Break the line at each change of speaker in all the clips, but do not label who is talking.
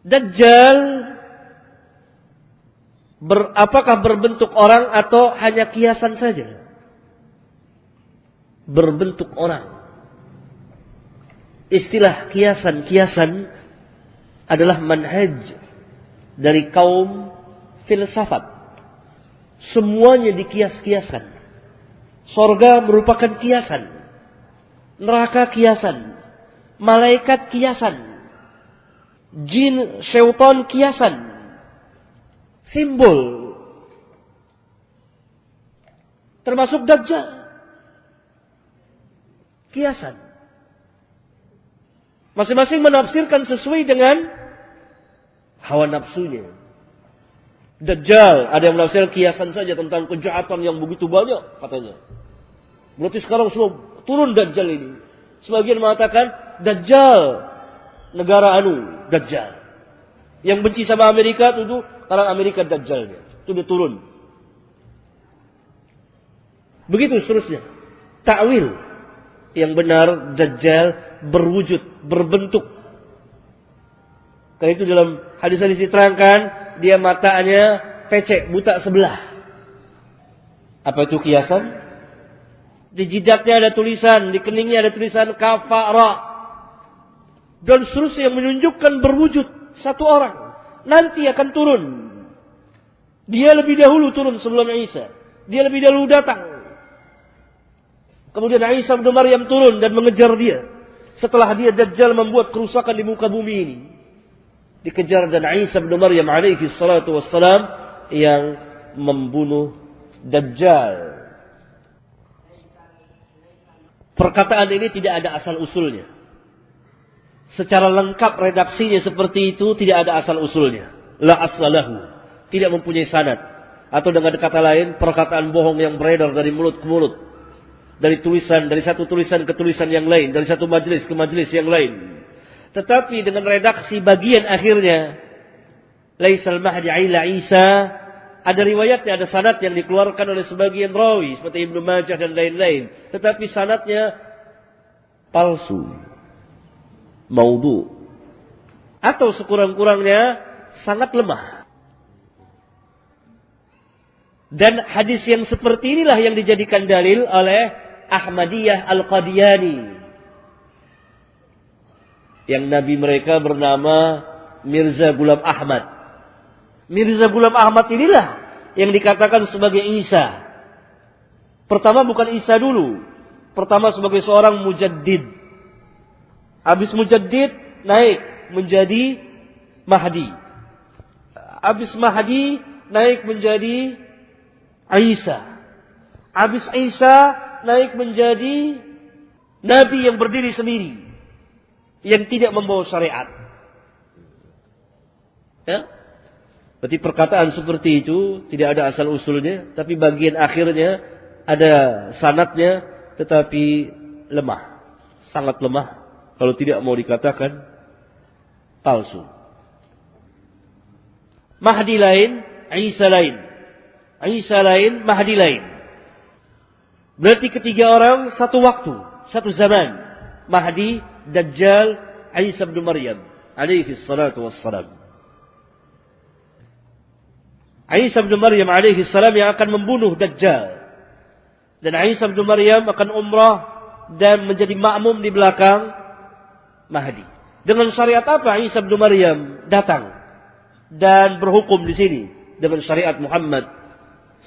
Dajjal apakah berbentuk orang atau hanya kiasan saja? Berbentuk orang. Istilah kiasan adalah manhaj dari kaum filsafat. Semuanya dikias-kiasan. Sorga merupakan kiasan, neraka kiasan, malaikat kiasan, jin, syaitan kiasan, simbol, termasuk Dajjal, kiasan. Masing-masing menafsirkan sesuai dengan hawa nafsunya. Dajjal, ada yang menafsirkan kiasan saja tentang kejahatan yang begitu banyak, katanya. Berarti sekarang sudah turun Dajjal ini. Sebagian mengatakan Dajjal negara Dajjal. Yang benci sama Amerika itu karena Amerika Dajjalnya. Itu dia turun. Begitu seterusnya. Takwil yang benar Dajjal berwujud, berbentuk. Karena itu dalam hadis-hadis diterangkan dia matanya pecek, buta sebelah. Apa itu kiasan? Di jidatnya ada tulisan, di keningnya ada tulisan kafara. Dan seterusnya yang menunjukkan berwujud satu orang. Nanti akan turun. Dia lebih dahulu turun sebelum Isa. Dia lebih dahulu datang. Kemudian Isa bin Maryam turun dan mengejar dia. Setelah dia Dajjal membuat kerusakan di muka bumi ini. Dikejar dan Isa bin Maryam alaihi salatu wassalam yang membunuh Dajjal. Perkataan ini tidak ada asal usulnya. Secara lengkap redaksinya seperti itu tidak ada asal usulnya. La aslahu. Tidak mempunyai sanad. Atau dengan kata lain, perkataan bohong yang beredar dari mulut ke mulut. Dari satu tulisan ke tulisan yang lain. Dari satu majelis ke majelis yang lain. Tetapi dengan redaksi bagian akhirnya, Laisal Mahdi ila Isa, ada riwayatnya, ada sanad yang dikeluarkan oleh sebagian rawi seperti Ibnu Majah dan lain-lain. Tetapi sanadnya palsu, maudhu, atau sekurang-kurangnya sangat lemah. Dan hadis yang seperti inilah yang dijadikan dalil oleh Ahmadiyah Al-Qadiani. Yang nabi mereka bernama Mirza Ghulam Ahmad. Mirza Ghulam Ahmad inilah yang dikatakan sebagai Isa. Pertama bukan Isa dulu. Pertama sebagai seorang mujaddid. Habis mujaddid naik menjadi Mahdi. Habis Mahdi naik menjadi Isa. Habis Isa naik menjadi Nabi yang berdiri sendiri. Yang tidak membawa syariat. Ya? Berarti perkataan seperti itu tidak ada asal usulnya. Tapi bagian akhirnya ada sanadnya. Tetapi lemah. Sangat lemah. Kalau tidak mau dikatakan palsu. Mahdi lain, Isa lain. Isa lain, Mahdi lain. Berarti ketiga orang satu waktu, satu zaman. Mahdi, Dajjal, Isa bin Maryam alaihi salatu wassalam. Isa bin Maryam alaihi salam yang akan membunuh Dajjal. Dan Isa bin Maryam akan umrah dan menjadi makmum di belakang Mahdi. Dengan syariat apa Isa bin Maryam datang dan berhukum di sini? Dengan syariat Muhammad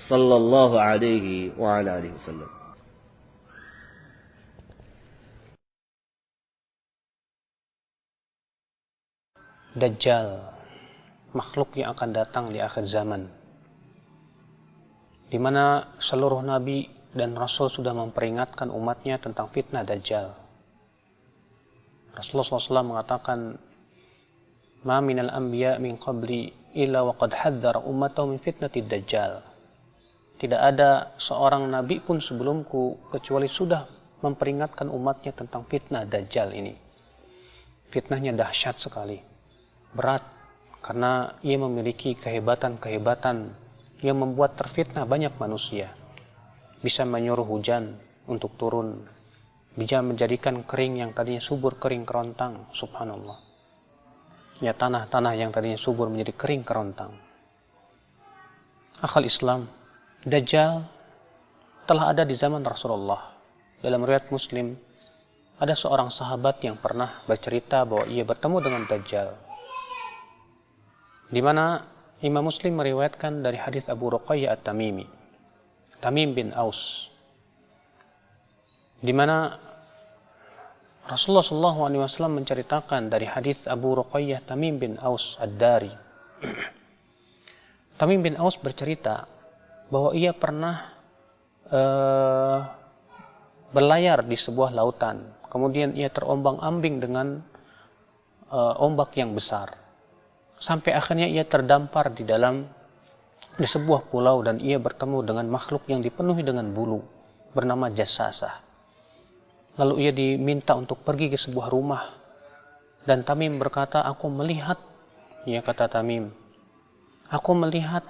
sallallahu alaihi wa ala alihi wasallam.
Dajjal, makhluk yang akan datang di akhir zaman, di mana seluruh nabi dan rasul sudah memperingatkan umatnya tentang fitnah Dajjal. Rasulullah SAW mengatakan, "Ma minal anbiya min qabli illa waqad hadzara ummatahu min fitnati Dajjal." Tidak ada seorang nabi pun sebelumku kecuali sudah memperingatkan umatnya tentang fitnah Dajjal ini. Fitnahnya dahsyat sekali, berat, karena ia memiliki kehebatan-kehebatan yang membuat terfitnah banyak manusia. Bisa menyuruh hujan untuk turun, bisa menjadikan kering yang tadinya subur kering kerontang, subhanallah. Ya, tanah-tanah yang tadinya subur menjadi kering kerontang. Akhal Islam, Dajjal telah ada di zaman Rasulullah. Dalam riwayat Muslim, ada seorang sahabat yang pernah bercerita bahwa ia bertemu dengan Dajjal. Di mana Imam Muslim meriwayatkan dari hadis Abu Ruqayyah At-Tamimi, Tamim bin Aus, di mana Rasulullah SAW menceritakan dari hadis Abu Ruqayyah Tamim bin Aus Ad-Dari. Tamim bin Aus bercerita bahwa ia pernah berlayar di sebuah lautan. Kemudian ia terombang-ambing dengan ombak yang besar. Sampai akhirnya ia terdampar di sebuah pulau dan ia bertemu dengan makhluk yang dipenuhi dengan bulu bernama Jassasah. Lalu ia diminta untuk pergi ke sebuah rumah. Dan Tamim berkata, aku melihat, ya kata Tamim, aku melihat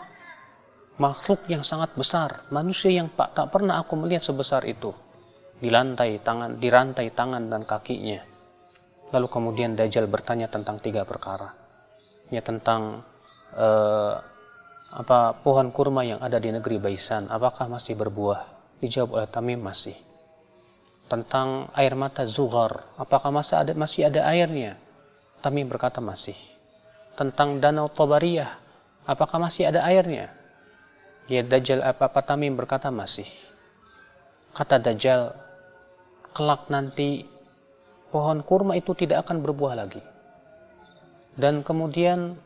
makhluk yang sangat besar, manusia yang tak pernah aku melihat sebesar itu, dirantai tangan dan kakinya. Lalu kemudian Dajjal bertanya tentang 3 perkara. Ya, tentang pohon kurma yang ada di negeri Baisan, apakah masih berbuah? Dijawab oleh Tamim, masih. Tentang air mata Zughar, apakah masih ada airnya? Tamim berkata masih. Tentang danau Tabariyah, apakah masih ada airnya? Ya, Dajjal Tamim berkata masih. Kata Dajjal, kelak nanti pohon kurma itu tidak akan berbuah lagi. Dan kemudian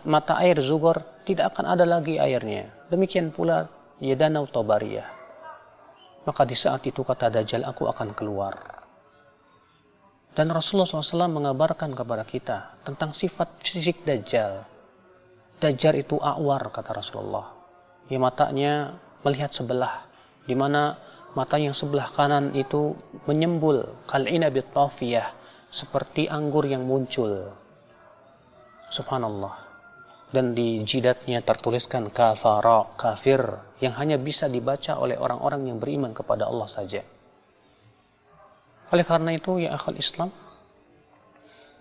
mata air Zughar tidak akan ada lagi airnya. Demikian pula ya danau Tabariyah. Maka di saat itu kata Dajjal, aku akan keluar. Dan Rasulullah SAW mengabarkan kepada kita tentang sifat fisik Dajjal. Dajjal itu a'war, kata Rasulullah. Ya, matanya melihat sebelah, di mana mata yang sebelah kanan itu menyembul kal'inabit tafiyah, seperti anggur yang muncul. Subhanallah. Dan di jidatnya tertuliskan kafara, kafir, yang hanya bisa dibaca oleh orang-orang yang beriman kepada Allah saja. Oleh karena itu, ya akhal Islam,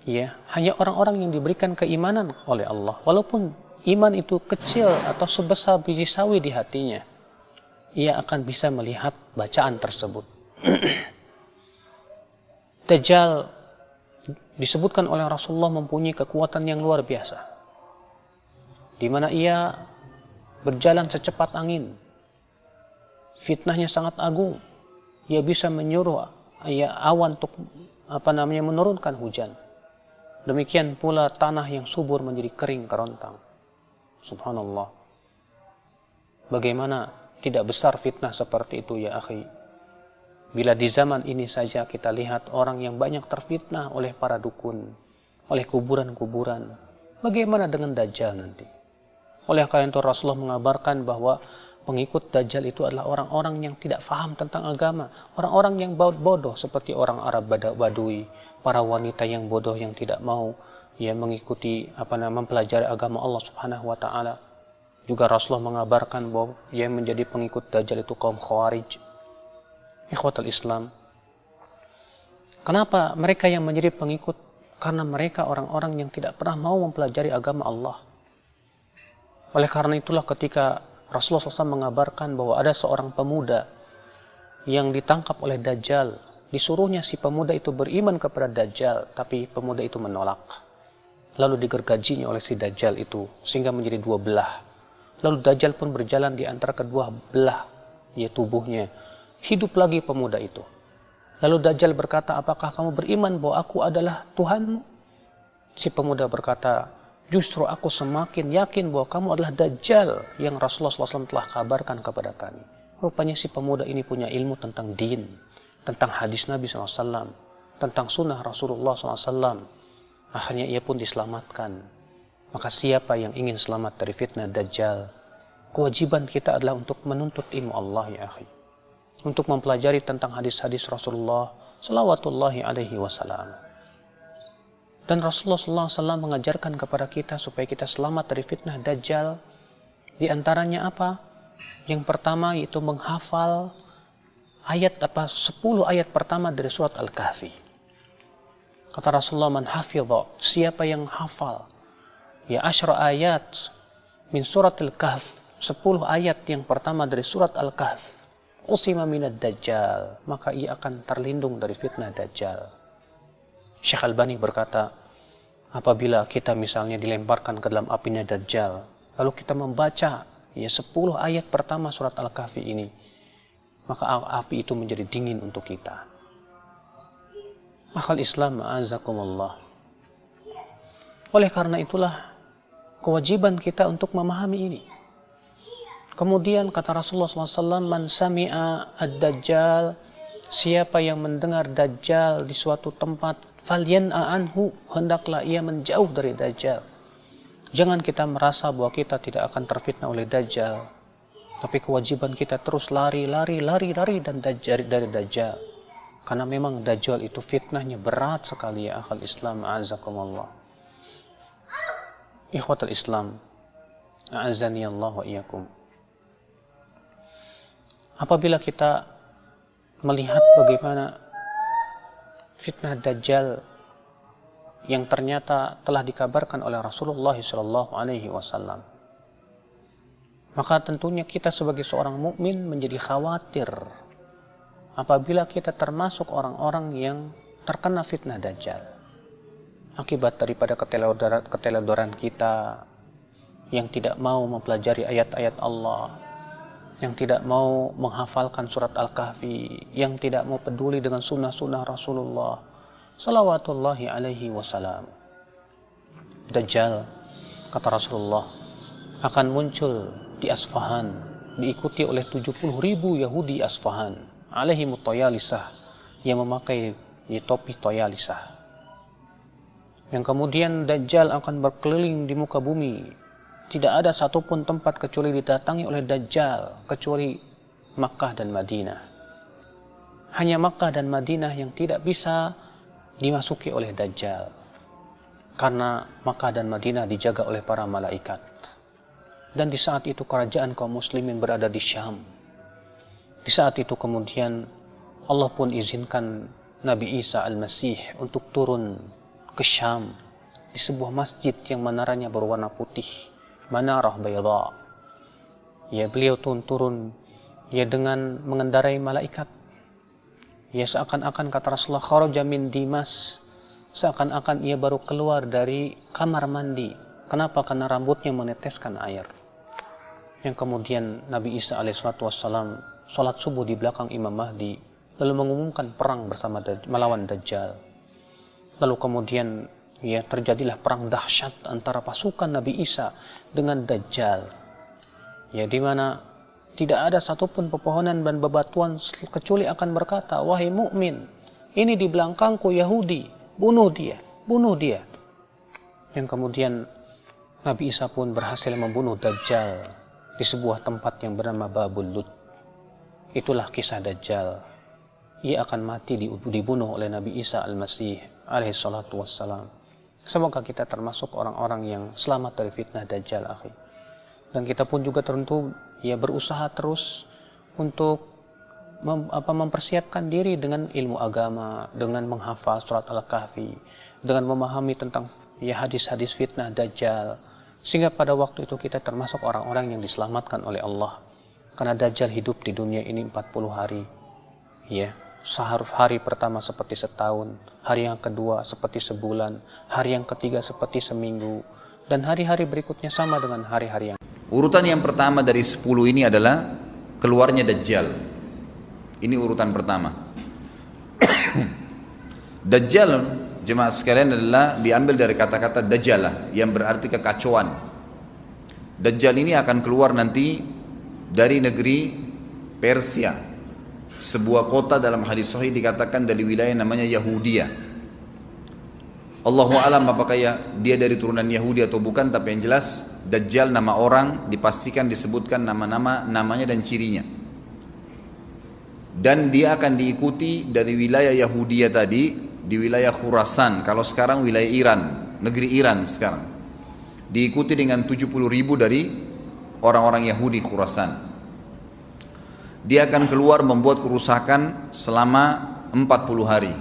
ya, hanya orang-orang yang diberikan keimanan oleh Allah, walaupun iman itu kecil atau sebesar biji sawi di hatinya, ia akan bisa melihat bacaan tersebut. Dajjal disebutkan oleh Rasulullah mempunyai kekuatan yang luar biasa, di mana ia berjalan secepat angin. Fitnahnya sangat agung. Ia bisa menyuruh awan untuk menurunkan hujan. Demikian pula tanah yang subur menjadi kering kerontang. Subhanallah. Bagaimana tidak besar fitnah seperti itu, ya akhi. Bila di zaman ini saja kita lihat orang yang banyak terfitnah oleh para dukun, oleh kuburan-kuburan, bagaimana dengan Dajjal nanti? Oleh karena itu Rasulullah mengabarkan bahwa pengikut Dajjal itu adalah orang-orang yang tidak faham tentang agama, orang-orang yang bodoh seperti orang Arab Badui, para wanita yang bodoh yang tidak mau mengikuti mempelajari agama Allah Subhanahu wa taala. Juga Rasulullah mengabarkan bahwa yang menjadi pengikut Dajjal itu kaum Khawarij. Ikhwatul Islam. Kenapa mereka yang menjadi pengikut? Karena mereka orang-orang yang tidak pernah mau mempelajari agama Allah. Oleh karena itulah ketika Rasulullah SAW mengabarkan bahwa ada seorang pemuda yang ditangkap oleh Dajjal, disuruhnya si pemuda itu beriman kepada Dajjal, tapi pemuda itu menolak. Lalu digergajinya oleh si Dajjal itu sehingga menjadi 2 belah. Lalu Dajjal pun berjalan di antara kedua belah tubuhnya. Hidup lagi pemuda itu. Lalu Dajjal berkata, apakah kamu beriman bahwa aku adalah Tuhanmu? Si pemuda berkata, justru aku semakin yakin bahwa kamu adalah Dajjal yang Rasulullah SAW telah kabarkan kepada kami. Rupanya si pemuda ini punya ilmu tentang din, tentang hadis Nabi SAW, tentang sunnah Rasulullah SAW. Akhirnya ia pun diselamatkan. Maka siapa yang ingin selamat dari fitnah Dajjal, kewajiban kita adalah untuk menuntut ilmu Allah, ya akhi. Untuk mempelajari tentang hadis-hadis Rasulullah salawatullahi alaihi wasallam. Dan Rasulullah SAW mengajarkan kepada kita supaya kita selamat dari fitnah Dajjal. Di antaranya apa? Yang pertama yaitu menghafal 10 ayat pertama dari surat Al-Kahfi. Kata Rasulullah, man hafidha, siapa yang hafal ya 10 ayat min surat al-kahf, 10 ayat yang pertama dari surat al-kahf, usima minad dajjal, maka ia akan terlindung dari fitnah dajjal. Syekh Albani berkata, apabila kita misalnya dilemparkan ke dalam apinya dajjal, lalu kita membaca ya 10 ayat pertama surat al-kahfi ini, maka api itu menjadi dingin untuk kita. Akhal Islam, a'azakumullah. Oleh karena itulah kewajiban kita untuk memahami ini. Kemudian kata Rasulullah SAW, man sami'a ad-dajjal, siapa yang mendengar dajjal di suatu tempat, falyan'a anhu, hendaklah ia menjauh dari dajjal. Jangan kita merasa bahwa kita tidak akan terfitnah oleh dajjal, tapi kewajiban kita terus lari dan dari dajjal. Karena memang dajjal itu fitnahnya berat sekali ya akhal Islam, a'azakumullah. Ikhwatul Islam, a'azani Allah wa iyyakum. Apabila kita melihat bagaimana fitnah dajjal yang ternyata telah dikabarkan oleh Rasulullah SAW, maka tentunya kita sebagai seorang mukmin menjadi khawatir apabila kita termasuk orang-orang yang terkena fitnah dajjal akibat daripada keteledoran kita yang tidak mau mempelajari ayat-ayat Allah, yang tidak mau menghafalkan surat Al-Kahfi, yang tidak mau peduli dengan sunnah-sunnah Rasulullah salawatullahi alaihi wasallam. Dajjal, kata Rasulullah, akan muncul di Asfahan, diikuti oleh 70.000 Yahudi Asfahan alaihimu toyalisah, yang memakai topi toyalisah, yang kemudian Dajjal akan berkeliling di muka bumi. Tidak ada satupun tempat kecuali didatangi oleh Dajjal kecuali Makkah dan Madinah. Hanya Makkah dan Madinah yang tidak bisa dimasuki oleh Dajjal, karena Makkah dan Madinah dijaga oleh para malaikat. Dan di saat itu kerajaan kaum muslimin berada di Syam. Di saat itu kemudian Allah pun izinkan Nabi Isa Al-Masih untuk turun ke Syam di sebuah masjid yang menaranya berwarna putih, manarah bayadha. Ya, beliau turun ya dengan mengendarai malaikat. Ya, seakan-akan kata Rasulullah, kharaja min Dimas, seakan-akan ia baru keluar dari kamar mandi. Kenapa? Karena rambutnya meneteskan air. Yang kemudian Nabi Isa alaihissalam sholat subuh di belakang Imam Mahdi, lalu mengumumkan perang bersama melawan Dajjal. Lalu kemudian ya terjadilah perang dahsyat antara pasukan Nabi Isa dengan Dajjal. Ya, di mana tidak ada satupun pepohonan dan bebatuan kecuali akan berkata, wahai mukmin, ini di belakangku Yahudi, bunuh dia, bunuh dia. Yang kemudian Nabi Isa pun berhasil membunuh Dajjal di sebuah tempat yang bernama Babul Lut. Itulah kisah Dajjal. Ia akan mati dibunuh oleh Nabi Isa Al-Masih alaihi salatu wassalam. Semoga kita termasuk orang-orang yang selamat dari fitnah Dajjal, akhi. Dan kita pun juga tentu ya berusaha terus untuk mempersiapkan diri dengan ilmu agama, dengan menghafal surat Al-Kahfi, dengan memahami tentang ya hadis-hadis fitnah Dajjal, sehingga pada waktu itu kita termasuk orang-orang yang diselamatkan oleh Allah. Karena Dajjal hidup di dunia ini 40 hari. Ya, hari pertama seperti setahun, hari yang kedua seperti sebulan, hari yang ketiga seperti seminggu, dan hari-hari berikutnya sama dengan hari-hari yang.
Urutan yang pertama dari 10 ini adalah keluarnya Dajjal. Ini urutan pertama. Dajjal, jemaah sekalian, adalah diambil dari kata-kata Dajjalah yang berarti kekacauan. Dajjal ini akan keluar nanti dari negeri Persia, sebuah kota dalam hadis sahih dikatakan dari wilayah namanya Yahudiyah. Allahu alam apakah dia dari turunan Yahudi atau bukan, tapi yang jelas Dajjal nama orang, dipastikan disebutkan namanya dan cirinya. Dan dia akan diikuti dari wilayah Yahudiyah tadi, di wilayah Khurasan, kalau sekarang wilayah Iran, negeri Iran sekarang. Diikuti dengan 70.000 dari orang-orang Yahudi Khurasan. Dia akan keluar membuat kerusakan selama 40 hari.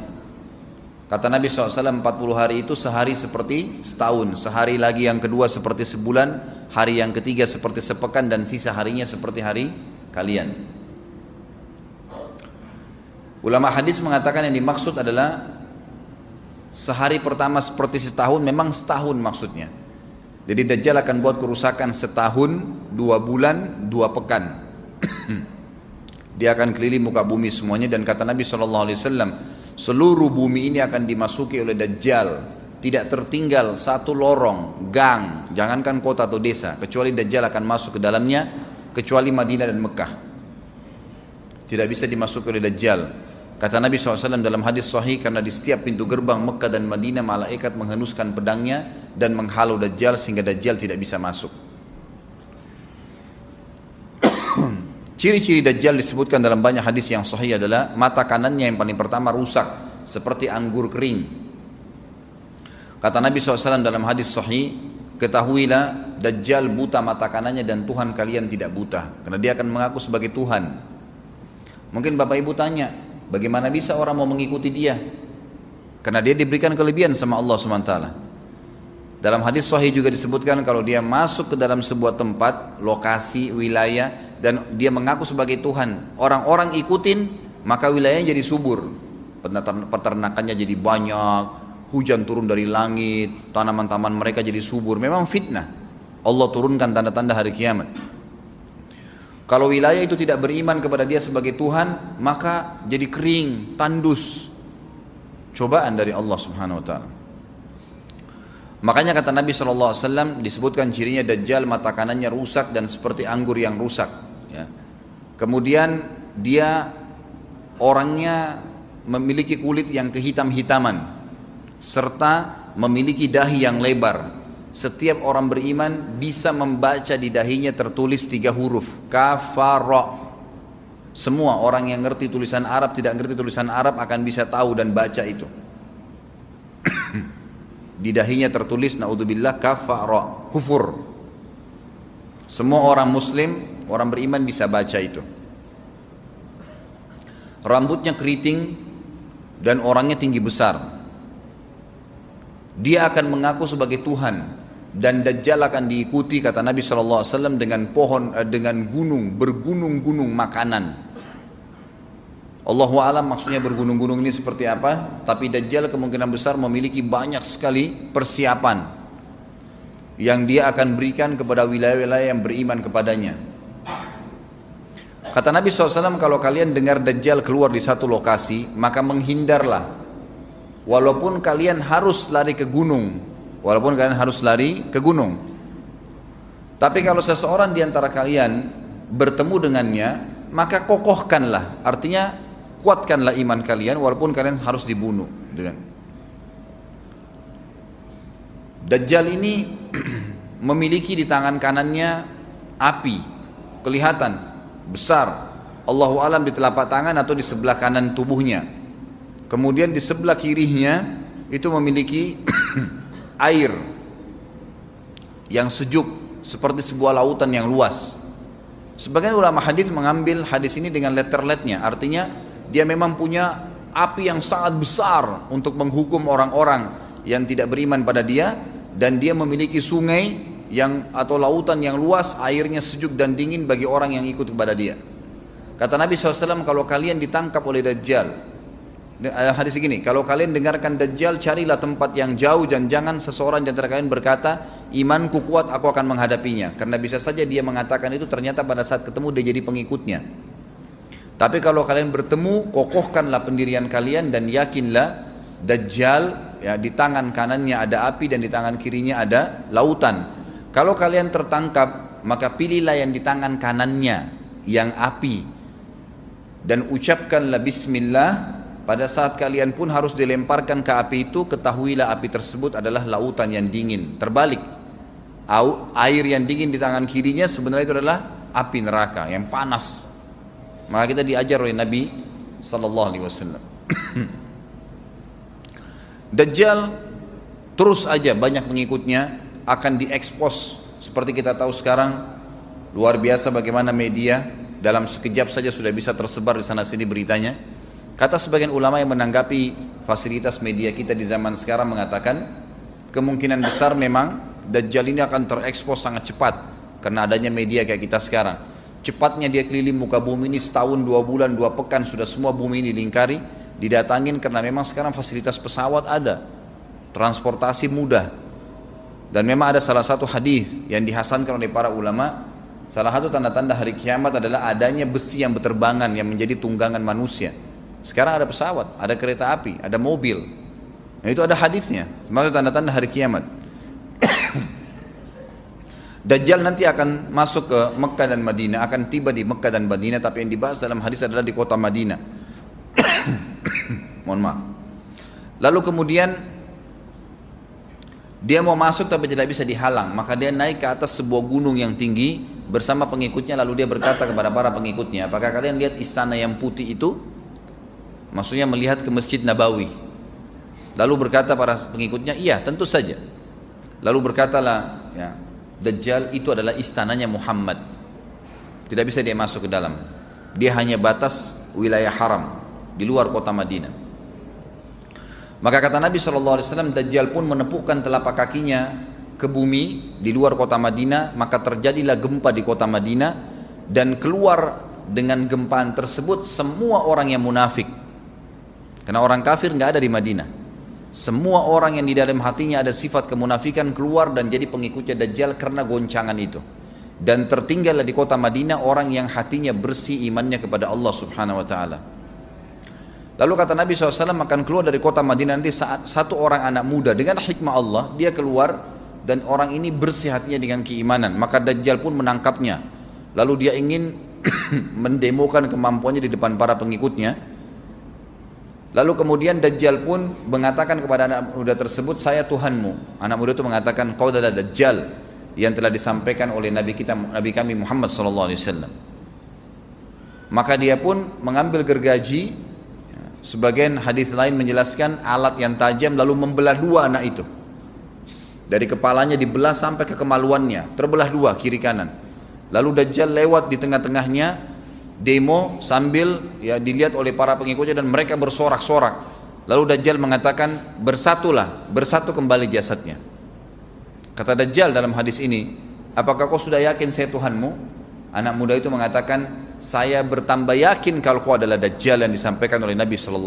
Kata Nabi SAW 40 hari itu sehari seperti setahun, sehari lagi yang kedua seperti sebulan, hari yang ketiga seperti sepekan, dan sisa harinya seperti hari kalian. Ulama hadis mengatakan yang dimaksud adalah sehari pertama seperti setahun, memang setahun maksudnya. Jadi Dajjal akan buat kerusakan setahun, 2 bulan, 2 pekan. Dia akan keliling muka bumi semuanya, dan kata Nabi SAW, seluruh bumi ini akan dimasuki oleh Dajjal. Tidak tertinggal satu lorong, gang, jangankan kota atau desa, kecuali Dajjal akan masuk ke dalamnya, kecuali Madinah dan Mekah. Tidak bisa dimasuki oleh Dajjal. Kata Nabi SAW dalam hadis sahih, karena di setiap pintu gerbang Mekah dan Madinah malaikat menghenuskan pedangnya dan menghalau Dajjal sehingga Dajjal tidak bisa masuk. Ciri-ciri Dajjal disebutkan dalam banyak hadis yang sahih adalah mata kanannya yang paling pertama rusak seperti anggur kering. Kata Nabi SAW dalam hadis sahih, ketahuilah Dajjal buta mata kanannya dan Tuhan kalian tidak buta, karena dia akan mengaku sebagai Tuhan. Mungkin Bapak Ibu tanya, bagaimana bisa orang mau mengikuti dia? Karena dia diberikan kelebihan sama Allah SWT. Dalam hadis sahih juga disebutkan kalau dia masuk ke dalam sebuah tempat, lokasi, wilayah, dan dia mengaku sebagai Tuhan, orang-orang ikutin, maka wilayahnya jadi subur, peternakannya jadi banyak, hujan turun dari langit, tanaman-tanaman mereka jadi subur. Memang fitnah, Allah turunkan tanda-tanda hari kiamat. Kalau wilayah itu tidak beriman kepada dia sebagai Tuhan, maka jadi kering, tandus, cobaan dari Allah Subhanahu Wa Taala. Makanya kata Nabi SAW disebutkan cirinya Dajjal mata kanannya rusak dan seperti anggur yang rusak, ya. Kemudian dia orangnya memiliki kulit yang kehitam-hitaman serta memiliki dahi yang lebar. Setiap orang beriman bisa membaca di dahinya tertulis 3 huruf kafara. Semua orang yang ngerti tulisan Arab, tidak ngerti tulisan Arab akan bisa tahu dan baca itu. Di dahinya tertulis naudzubillah kafara, kufur. Semua orang muslim, orang beriman bisa baca itu. Rambutnya keriting dan orangnya tinggi besar. Dia akan mengaku sebagai Tuhan, dan Dajjal akan diikuti kata Nabi SAW dengan pohon, dengan gunung, bergunung-gunung makanan. Allahu a'lam maksudnya bergunung-gunung ini seperti apa, tapi Dajjal kemungkinan besar memiliki banyak sekali persiapan yang dia akan berikan kepada wilayah-wilayah yang beriman kepadanya. Kata Nabi SAW, kalau kalian dengar Dajjal keluar di satu lokasi, maka menghindarlah, walaupun kalian harus lari ke gunung, Tapi kalau seseorang di antara kalian bertemu dengannya, maka kokohkanlah, artinya kuatkanlah iman kalian walaupun kalian harus dibunuh. Dajjal ini memiliki di tangan kanannya api, kelihatan besar, Allahu alam di telapak tangan atau di sebelah kanan tubuhnya. Kemudian di sebelah kirinya itu memiliki air yang sejuk seperti sebuah lautan yang luas. Sebagian ulama hadis mengambil hadis ini dengan letter-letternya, artinya dia memang punya api yang sangat besar untuk menghukum orang-orang yang tidak beriman pada dia, dan dia memiliki sungai yang atau lautan yang luas, airnya sejuk dan dingin bagi orang yang ikut kepada dia. Kata Nabi SAW, kalau kalian ditangkap oleh Dajjal, hadis begini, kalau kalian dengarkan Dajjal, carilah tempat yang jauh dan jangan seseorang di antara kalian berkata, imanku kuat, aku akan menghadapinya. Karena bisa saja dia mengatakan itu, ternyata pada saat ketemu dia jadi pengikutnya. Tapi kalau kalian bertemu, kokohkanlah pendirian kalian dan yakinlah Dajjal, ya, di tangan kanannya ada api dan di tangan kirinya ada lautan. Kalau kalian tertangkap, maka pilihlah yang di tangan kanannya, yang api, dan ucapkanlah bismillah. Pada saat kalian pun harus dilemparkan ke api itu, ketahuilah api tersebut adalah lautan yang dingin. Terbalik, air yang dingin di tangan kirinya sebenarnya itu adalah api neraka yang panas. Maka kita diajar oleh Nabi SAW. Dajjal terus aja banyak pengikutnya, akan diekspos seperti kita tahu sekarang. Luar biasa bagaimana media dalam sekejap saja sudah bisa tersebar di sana sini beritanya. Kata sebagian ulama yang menanggapi fasilitas media kita di zaman sekarang mengatakan kemungkinan besar memang Dajjal ini akan terekspos sangat cepat karena adanya media kayak kita sekarang. Cepatnya dia keliling muka bumi ini setahun, 2 bulan, 2 pekan sudah semua bumi ini dilingkari, didatangin karena memang sekarang fasilitas pesawat ada, transportasi mudah. Dan memang ada salah satu hadis yang dihasankan oleh para ulama, salah satu tanda-tanda hari kiamat adalah adanya besi yang berterbangan yang menjadi tunggangan manusia. Sekarang ada pesawat, ada kereta api, ada mobil. Nah, itu ada hadisnya, sebagai tanda-tanda hari kiamat. Dajjal nanti akan masuk ke Mekah dan Madinah, akan tiba di Mekah dan Madinah, tapi yang dibahas dalam hadis adalah di kota Madinah. Mohon maaf. Lalu kemudian dia mau masuk tapi tidak bisa dihalang, maka dia naik ke atas sebuah gunung yang tinggi bersama pengikutnya, lalu dia berkata kepada para pengikutnya, apakah kalian lihat istana yang putih itu? Maksudnya melihat ke Masjid Nabawi. Lalu berkata para pengikutnya, iya tentu saja. Lalu berkatalah, ya, Dajjal itu adalah istananya Muhammad, tidak bisa dia masuk ke dalam, dia hanya batas wilayah haram di luar kota Madinah. Maka kata Nabi SAW, Dajjal pun menepukkan telapak kakinya ke bumi di luar kota Madinah, maka terjadilah gempa di kota Madinah, dan keluar dengan gempaan tersebut semua orang yang munafik, karena orang kafir nggak ada di Madinah. Semua orang yang di dalam hatinya ada sifat kemunafikan keluar dan jadi pengikutnya Dajjal karena goncangan itu. Dan tertinggallah di kota Madinah orang yang hatinya bersih imannya kepada Allah Subhanahu wa ta'ala. Lalu kata Nabi SAW akan keluar dari kota Madinah nanti saat satu orang anak muda dengan hikmah Allah, dia keluar dan orang ini bersih hatinya dengan keimanan, maka Dajjal pun menangkapnya. Lalu dia ingin mendemokan kemampuannya di depan para pengikutnya. Lalu kemudian Dajjal pun mengatakan kepada anak muda tersebut, saya Tuhanmu. Anak muda itu mengatakan, kau adalah Dajjal yang telah disampaikan oleh Nabi kami Muhammad SAW. Maka dia pun mengambil gergaji, sebagian hadis lain menjelaskan alat yang tajam, lalu membelah dua anak itu. Dari kepalanya dibelah sampai ke kemaluannya, terbelah dua kiri kanan. Lalu Dajjal lewat di tengah-tengahnya, demo sambil ya dilihat oleh para pengikutnya dan mereka bersorak-sorak. Lalu Dajjal mengatakan, bersatulah, bersatu kembali jasadnya. Kata Dajjal dalam hadis ini, apakah kau sudah yakin saya Tuhanmu? Anak muda itu mengatakan, saya bertambah yakin kalau kau adalah Dajjal yang disampaikan oleh Nabi SAW.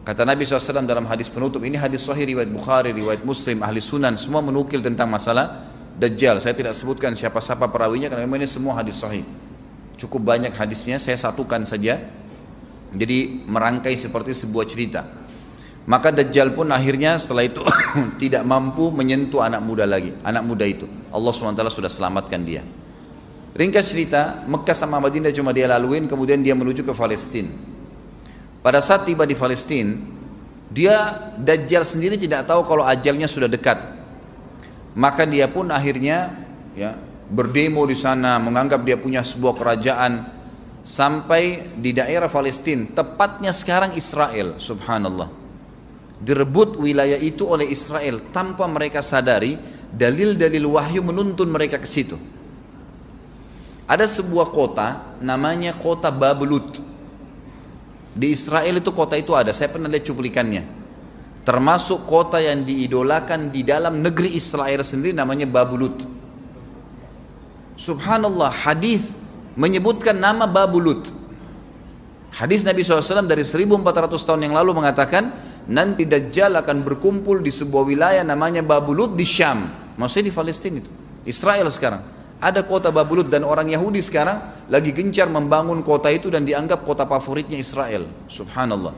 Kata Nabi SAW dalam hadis penutup, ini hadis sahih riwayat Bukhari, riwayat Muslim, ahli sunan, semua menukil tentang masalah Dajjal. Saya tidak sebutkan siapa-siapa perawinya karena memang ini semua hadis sahih. Cukup banyak hadisnya, saya satukan saja, jadi merangkai seperti sebuah cerita. Maka Dajjal pun akhirnya setelah itu tidak mampu menyentuh anak muda lagi. Anak muda itu Allah SWT sudah selamatkan dia. Ringkas cerita, Mekah sama Madinah cuma dia laluin, kemudian dia menuju ke Palestina. Pada saat tiba di Palestina, Dajjal sendiri tidak tahu kalau ajalnya sudah dekat. Maka dia pun akhirnya ya berdemo di sana, menganggap dia punya sebuah kerajaan sampai di daerah Palestina, tepatnya sekarang Israel. Subhanallah, direbut wilayah itu oleh Israel tanpa mereka sadari. Dalil-dalil wahyu menuntun mereka ke situ. Ada sebuah kota namanya kota Babelut di Israel. Itu kota itu ada, saya pernah lihat cuplikannya, termasuk kota yang diidolakan di dalam negeri Israel sendiri, namanya Babelut. Subhanallah, hadis menyebutkan nama Babelut. Hadis Nabi SAW dari 1400 tahun yang lalu mengatakan, nanti Dajjal akan berkumpul di sebuah wilayah namanya Babelut di Syam. Maksudnya di Palestina itu, Israel sekarang. Ada kota Babelut dan orang Yahudi sekarang lagi gencar membangun kota itu dan dianggap kota favoritnya Israel. Subhanallah.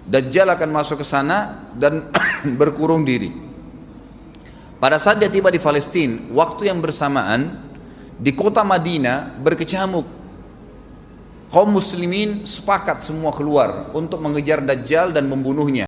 Dajjal akan masuk ke sana dan berkurung diri. Pada saat dia tiba di Palestina, waktu yang bersamaan di kota Madinah berkecamuk. Kaum muslimin sepakat semua keluar untuk mengejar Dajjal dan membunuhnya.